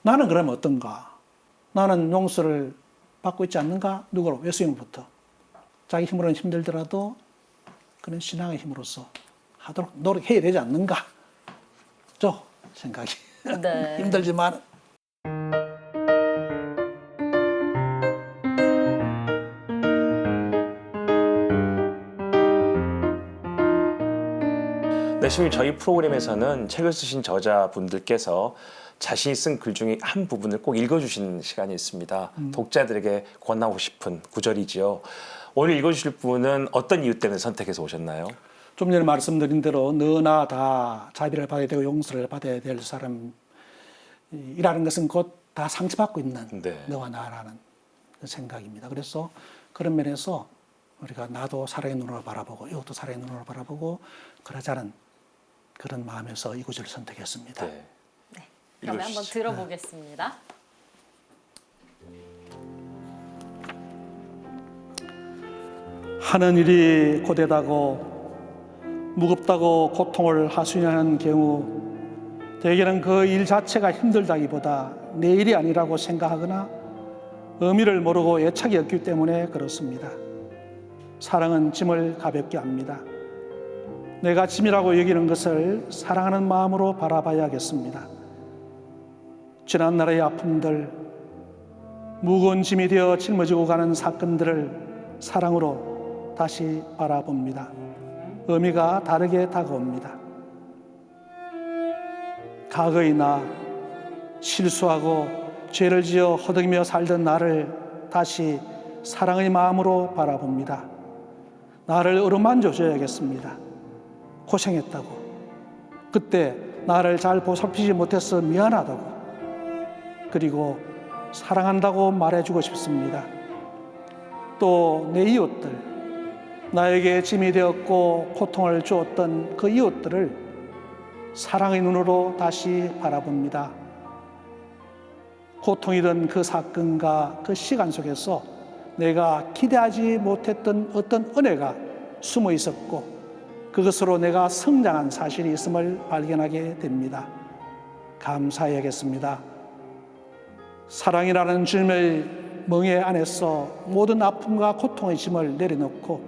나는 그러면 어떤가? 나는 용서를 받고 있지 않는가? 누구로? 예수님부터. 자기 힘으로는 힘들더라도 그런 신앙의 힘으로서 하도록 노력해야 되지 않는가? 저 생각이 네. 힘들지만 네, 지금 저희 프로그램에서는 책을 쓰신 저자분들께서 자신이 쓴 글 중에 한 부분을 꼭 읽어주시는 시간이 있습니다. 독자들에게 권하고 싶은 구절이지요. 오늘 읽어주실 분은 어떤 이유 때문에 선택해서 오셨나요? 좀 전에 말씀드린 대로 너나 다 자비를 받아야 되고 용서를 받아야 될 사람이라는 것은 곧 다 상처받고 있는 네. 너와 나라는 그 생각입니다. 그래서 그런 면에서 우리가 나도 사랑의 눈으로 바라보고 이것도 사랑의 눈으로 바라보고 그러자는 그런 마음에서 이 구절을 선택했습니다. 네. 그러면 한번 읽어주시죠. 들어보겠습니다. 하는 일이 고되다고 무겁다고 고통을 하수냐는 경우 대개는 그 일 자체가 힘들다기보다 내 일이 아니라고 생각하거나 의미를 모르고 애착이 없기 때문에 그렇습니다. 사랑은 짐을 가볍게 합니다. 내가 짐이라고 여기는 것을 사랑하는 마음으로 바라봐야겠습니다. 지난날의 아픔들, 무거운 짐이 되어 짊어지고 가는 사건들을 사랑으로 다시 바라봅니다. 의미가 다르게 다가옵니다. 과거의 나, 실수하고 죄를 지어 허덕이며 살던 나를 다시 사랑의 마음으로 바라봅니다. 나를 어루만져줘야겠습니다. 고생했다고. 그때 나를 잘 보살피지 못해서 미안하다고. 그리고 사랑한다고 말해주고 싶습니다. 또 내 이웃들, 나에게 짐이 되었고 고통을 주었던 그 이웃들을 사랑의 눈으로 다시 바라봅니다. 고통이던 그 사건과 그 시간 속에서 내가 기대하지 못했던 어떤 은혜가 숨어 있었고 그것으로 내가 성장한 사실이 있음을 발견하게 됩니다. 감사해야겠습니다. 사랑이라는 짐의 멍에 안에서 모든 아픔과 고통의 짐을 내려놓고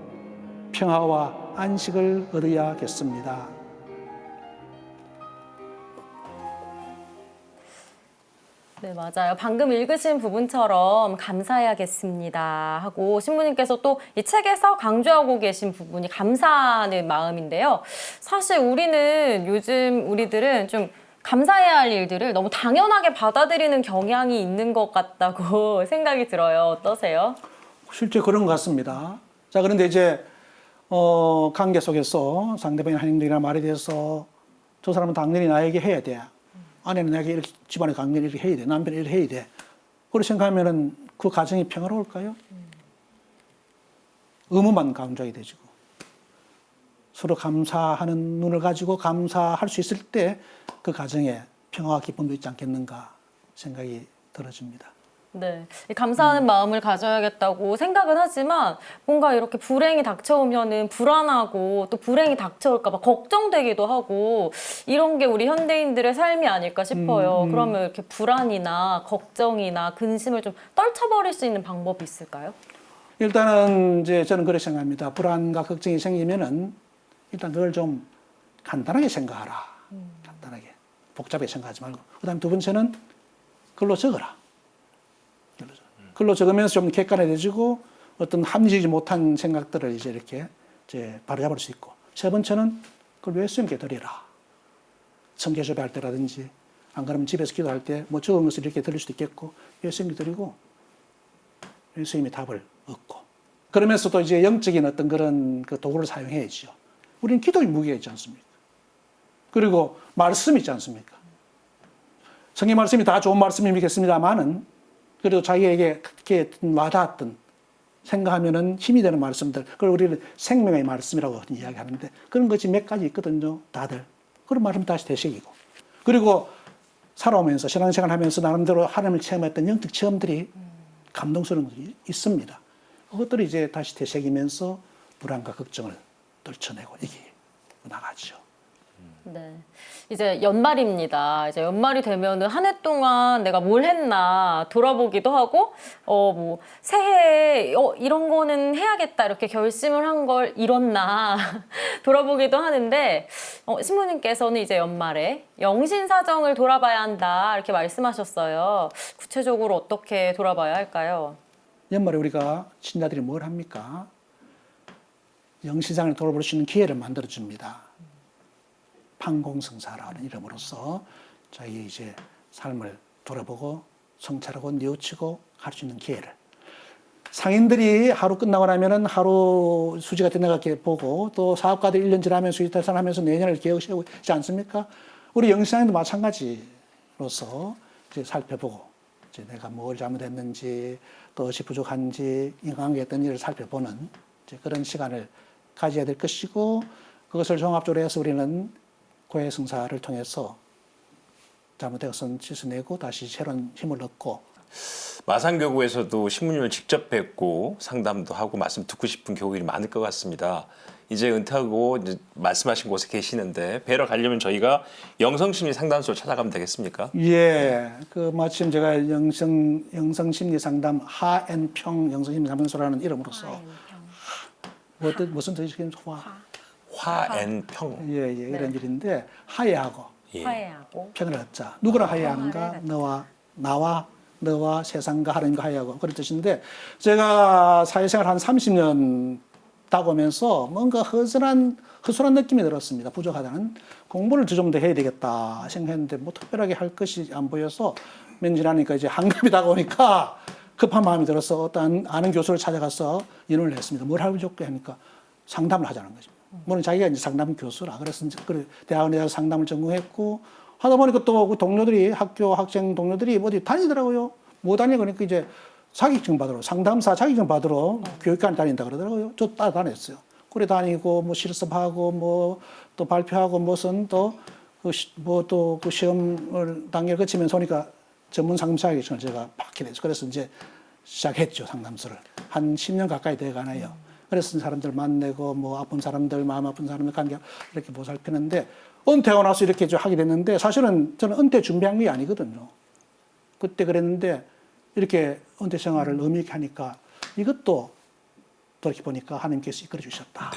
평화와 안식을 얻어야겠습니다. 네, 맞아요. 방금 읽으신 부분처럼 감사해야겠습니다 하고 신부님께서 또 이 책에서 강조하고 계신 부분이 감사하는 마음인데요. 사실 우리들은 좀 감사해야 할 일들을 너무 당연하게 받아들이는 경향이 있는 것 같다고 생각이 들어요. 어떠세요? 실제 그런 것 같습니다. 자, 그런데 이제 관계 속에서 상대방의 행동이나 말에 대해서 저 사람은 당연히 나에게 해야 돼. 아내는 나에게 이렇게 집안에 강렬히 이렇게 해야 돼. 남편이 이렇게 해야 돼. 그렇게 생각하면은 그 가정이 평화로울까요? 의무만 강조하게 되지고 서로 감사하는 눈을 가지고 감사할 수 있을 때 그 가정에 평화와 기쁨도 있지 않겠는가 생각이 들어집니다. 네, 이 감사하는 마음을 가져야겠다고 생각은 하지만 뭔가 이렇게 불행이 닥쳐오면은 불안하고 또 불행이 닥쳐올까 봐 걱정되기도 하고 이런 게 우리 현대인들의 삶이 아닐까 싶어요. 그러면 이렇게 불안이나 걱정이나 근심을 좀 떨쳐버릴 수 있는 방법이 있을까요? 일단은 이제 저는 그렇게 생각합니다. 불안과 걱정이 생기면은 일단 그걸 좀 간단하게 생각하라. 간단하게. 복잡하게 생각하지 말고. 그다음에 두 번째는 글로 적어라. 글로 적으면서 좀 객관해지고 어떤 합리적이지 못한 생각들을 이제 이렇게 바로잡을 수 있고. 세 번째는 그걸 예수님께 드리라. 성경접할 때라든지 안 그러면 집에서 기도할 때 뭐 적은 것을 이렇게 들을 수도 있겠고 예수님이 드리고 예수님이 답을 얻고 그러면서도 이제 영적인 어떤 그런 그 도구를 사용해야죠. 우리는 기도의 무게가 있지 않습니까? 그리고 말씀이 있지 않습니까? 성경 말씀이 다 좋은 말씀이겠습니다만은 그래도 자기에게 그렇게 와닿았던 생각하면은 힘이 되는 말씀들 그걸 우리는 생명의 말씀이라고 이야기하는데 그런 것이 몇 가지 있거든요. 다들. 그런 말씀 다시 되새기고 그리고 살아오면서 신앙생활 하면서 나름대로 하나님을 체험했던 영적 체험들이 감동스러운 것이 있습니다. 그것들을 이제 다시 되새기면서 불안과 걱정을 떨쳐내고 이게 나가죠. 네. 이제 연말입니다. 이제 연말이 되면은 한 해 동안 내가 뭘 했나 돌아보기도 하고, 뭐, 새해에, 이런 거는 해야겠다. 이렇게 결심을 한 걸 이뤘나 돌아보기도 하는데, 신부님께서는 이제 연말에 영신사정을 돌아봐야 한다. 이렇게 말씀하셨어요. 구체적으로 어떻게 돌아봐야 할까요? 연말에 우리가 신자들이 뭘 합니까? 영신상을 돌아볼 수 있는 기회를 만들어줍니다. 판공성사라는 이름으로서 자기 이제 삶을 돌아보고 성찰하고 뉘우치고 할 수 있는 기회를. 상인들이 하루 끝나고 나면은 하루 수지가 됐나 이렇게 보고 또 사업가들이 1년 지나면서 수지 달성하면서 내년을 계획 세우고 있지 않습니까? 우리 영신상도 마찬가지로서 이제 살펴보고 이제 내가 뭘 잘못했는지 또 어찌 부족한지 인간관계에 어떤 일을 살펴보는 이제 그런 시간을 가져야 될 것이고 그것을 종합적으로 해서 우리는 고해성사를 통해서 잘못된 것은 씻어내고 다시 새로운 힘을 얻고 마산교구에서도 신부님을 직접 뵙고 상담도 하고 말씀 듣고 싶은 교우들이 많을 것 같습니다. 이제 은퇴하고 이제 말씀하신 곳에 계시는데 뵈러 가려면 저희가 영성심리 상담소를 찾아가면 되겠습니까? 예, 그 마침 제가 영성심리 상담 하앤평 영성심리 상담소라는 이름으로서 무슨 뜻이겠어요? 화앤평. 예, 이런 일인데 하야하고 화해하고. 평을 얻자. 누구랑 하야한가? 나와 너와 세상과 하나님과 하야하고 그런 뜻인데 제가 사회생활 한 30년 다보면서 뭔가 허술한 느낌이 들었습니다. 부족하다는 공부를 좀 더 해야 되겠다 생각했는데 뭐 특별하게 할 것이 안 보여서 몇 년 지나니까 이제 한갑이 다가오니까 급한 마음이 들어서 어떤 아는 교수를 찾아가서 인원을 했습니다. 뭘 하고 좋게 하니까 상담을 하자는 거죠. 물론 자기가 이제 상담 교수라 그래서 이제 대학원에 가서 상담을 전공했고 하다 보니까 또 그 동료들이 학교 학생 동료들이 어디 다니더라고요. 뭐 다니 그러니까 이제 자격증 받으러 상담사 자격증 받으러 교육관 다닌다 그러더라고요. 저 따라다녔어요. 그래 다니고 뭐 실습하고 뭐 또 발표하고 무슨 또 그 시험을 단계를 거치면서 오니까 전문 상담 자격증을 제가 받게 됐어요. 그래서 이제 시작했죠 상담소를 한 10년 가까이 돼가나요. 그래서 사람들 만나고 뭐 아픈 사람들 마음 아픈 사람들 관계 이렇게 보살피는데 은퇴하고 나서 이렇게 좀 하게 됐는데 사실은 저는 은퇴 준비한 게 아니거든요. 그때 그랬는데 이렇게 은퇴 생활을 의미 있게 하니까 이것도 돌이켜보니까 하나님께서 이끌어 주셨다.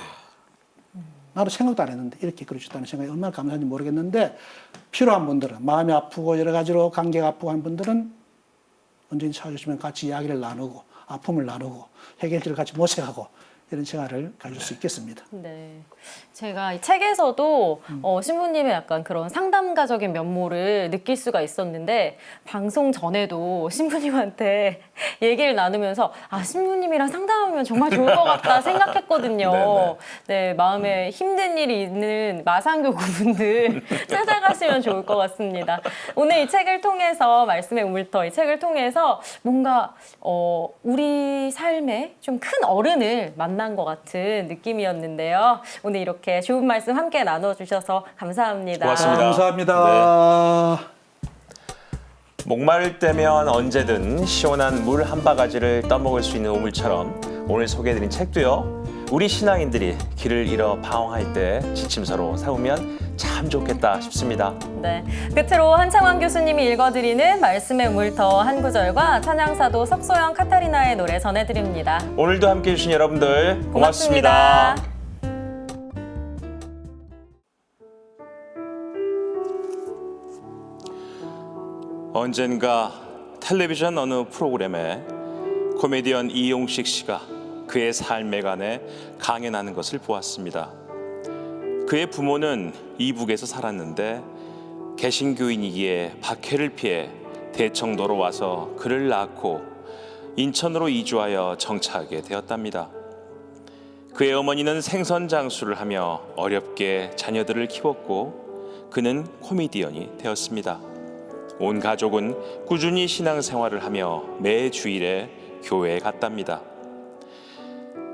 나도 생각도 안 했는데 이렇게 이끌어 주셨다는 생각이 얼마나 감사한지 모르겠는데 필요한 분들은 마음이 아프고 여러 가지로 관계가 아프고 한 분들은 언제든지 찾아주시면 같이 이야기를 나누고 아픔을 나누고 해결책을 같이 모색하고 이런 생활을 가질 수 있겠습니다. 네. 제가 이 책에서도 신부님의 약간 그런 상담가적인 면모를 느낄 수가 있었는데 방송 전에도 신부님한테 얘기를 나누면서 아 신부님이랑 상담하면 정말 좋을 것 같다 생각했거든요. 네, 마음에 힘든 일이 있는 마산교구분들 찾아가시면 좋을 것 같습니다. 오늘 이 책을 통해서 말씀의 우물터 이 책을 통해서 뭔가 우리 삶에 좀 큰 어른을 만난 것 같은 느낌이었는데요. 오늘 이렇게 좋은 말씀 함께 나눠주셔서 감사합니다. 고맙습니다. 감사합니다. 목마를 때면 언제든 시원한 물 한 바가지를 떠먹을 수 있는 우물처럼 오늘 소개해드린 책도요. 우리 신앙인들이 길을 잃어 방황할 때 지침서로 삼으면 참 좋겠다 싶습니다. 네, 끝으로 한창원 교수님이 읽어드리는 말씀의 우물터 한 구절과 찬양사도 석소영 카타리나의 노래 전해드립니다. 오늘도 함께해 주신 여러분들 고맙습니다. 언젠가 텔레비전 어느 프로그램에 코미디언 이용식 씨가 그의 삶에 관해 강연하는 것을 보았습니다. 그의 부모는 이북에서 살았는데 개신교인이기에 박해를 피해 대청도로 와서 그를 낳고 인천으로 이주하여 정착하게 되었답니다. 그의 어머니는 생선 장수를 하며 어렵게 자녀들을 키웠고 그는 코미디언이 되었습니다. 온 가족은 꾸준히 신앙생활을 하며 매 주일에 교회에 갔답니다.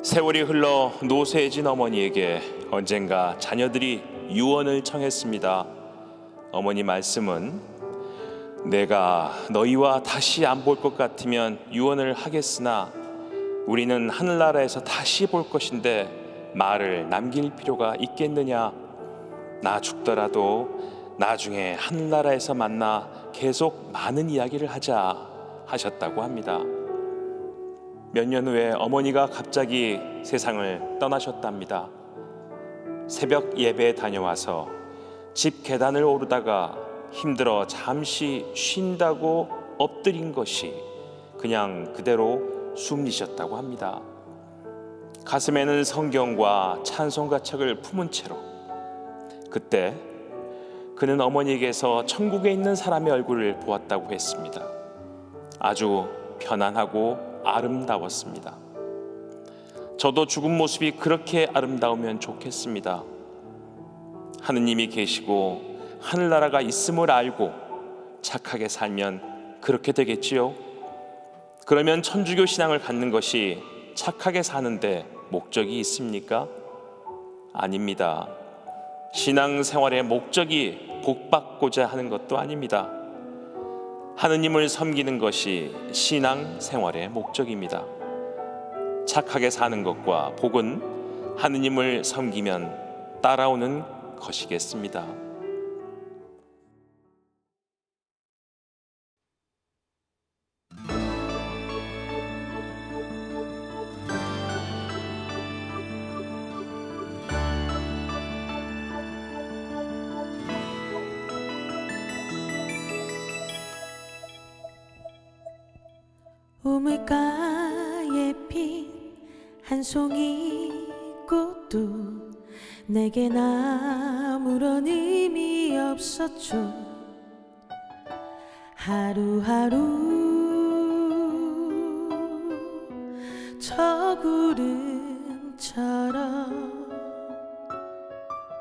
세월이 흘러 노쇠해진 어머니에게 언젠가 자녀들이 유언을 청했습니다. 어머니 말씀은 내가 너희와 다시 안 볼 것 같으면 유언을 하겠으나 우리는 하늘나라에서 다시 볼 것인데 말을 남길 필요가 있겠느냐. 나 죽더라도 나중에 하늘나라에서 만나 계속 많은 이야기를 하자 하셨다고 합니다. 몇 년 후에 어머니가 갑자기 세상을 떠나셨답니다. 새벽 예배에 다녀와서 집 계단을 오르다가 힘들어 잠시 쉰다고 엎드린 것이 그냥 그대로 숨지셨다고 합니다. 가슴에는 성경과 찬송가책을 품은 채로 그때 그는 어머니에게서 천국에 있는 사람의 얼굴을 보았다고 했습니다. 아주 편안하고 아름다웠습니다. 저도 죽은 모습이 그렇게 아름다우면 좋겠습니다. 하느님이 계시고 하늘나라가 있음을 알고 착하게 살면 그렇게 되겠지요. 그러면 천주교 신앙을 갖는 것이 착하게 사는데 목적이 있습니까? 아닙니다. 신앙생활의 목적이 복받고자 하는 것도 아닙니다. 하느님을 섬기는 것이 신앙생활의 목적입니다. 착하게 사는 것과 복은 하느님을 섬기면 따라오는 것이겠습니다. 우물가에 핀 한 송이 꽃도 내겐 아무런 의미 없었죠. 하루하루 저 구름처럼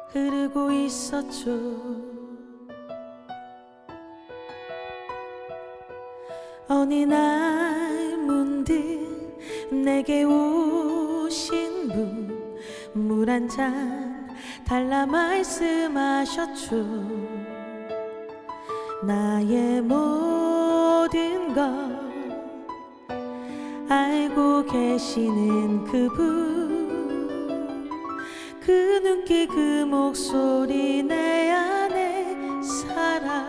흐르고 있었죠. 어느 날 문득 내게 오신 분 물 한 잔 달라 말씀하셨죠. 나의 모든 것 알고 계시는 그분, 그 눈길 그 목소리 내 안에 살아.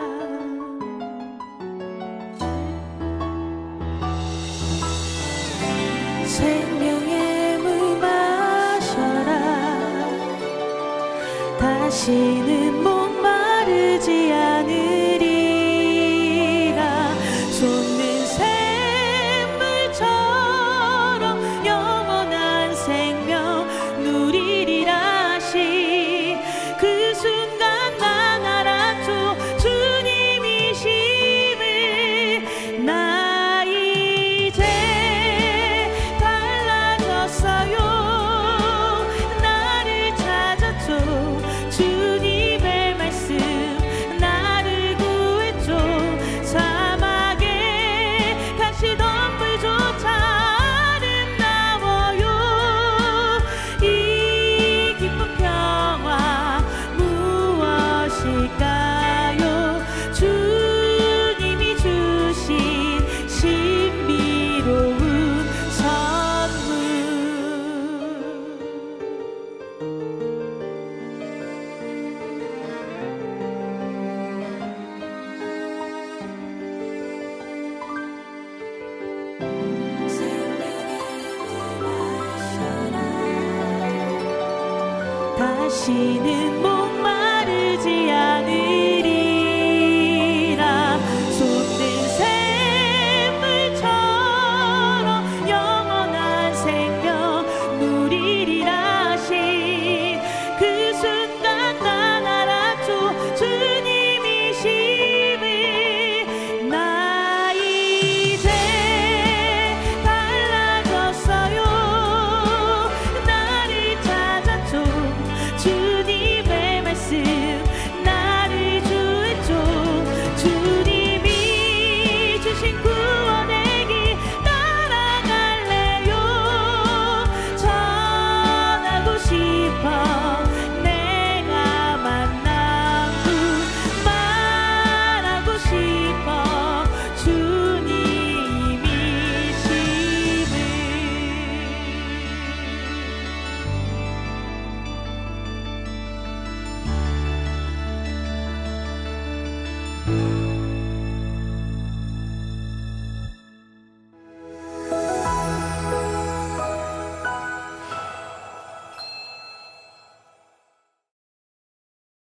생명의 물 마셔라. 다시는 목마르지 않으리라. 솟는 샘물처럼 영원한 생명 누리리라 하신 그 순간 난 알았죠. 주님이심을. 나 이제 달라졌어요. 나를 찾았죠. 주님의 말씀 나를 구했죠. 사막에 가시던 물조차 아름다워요. 이 기쁜 평화 무엇일까요? 주님이 주신 신비로운 선물. 다시는 목마르지 않으리.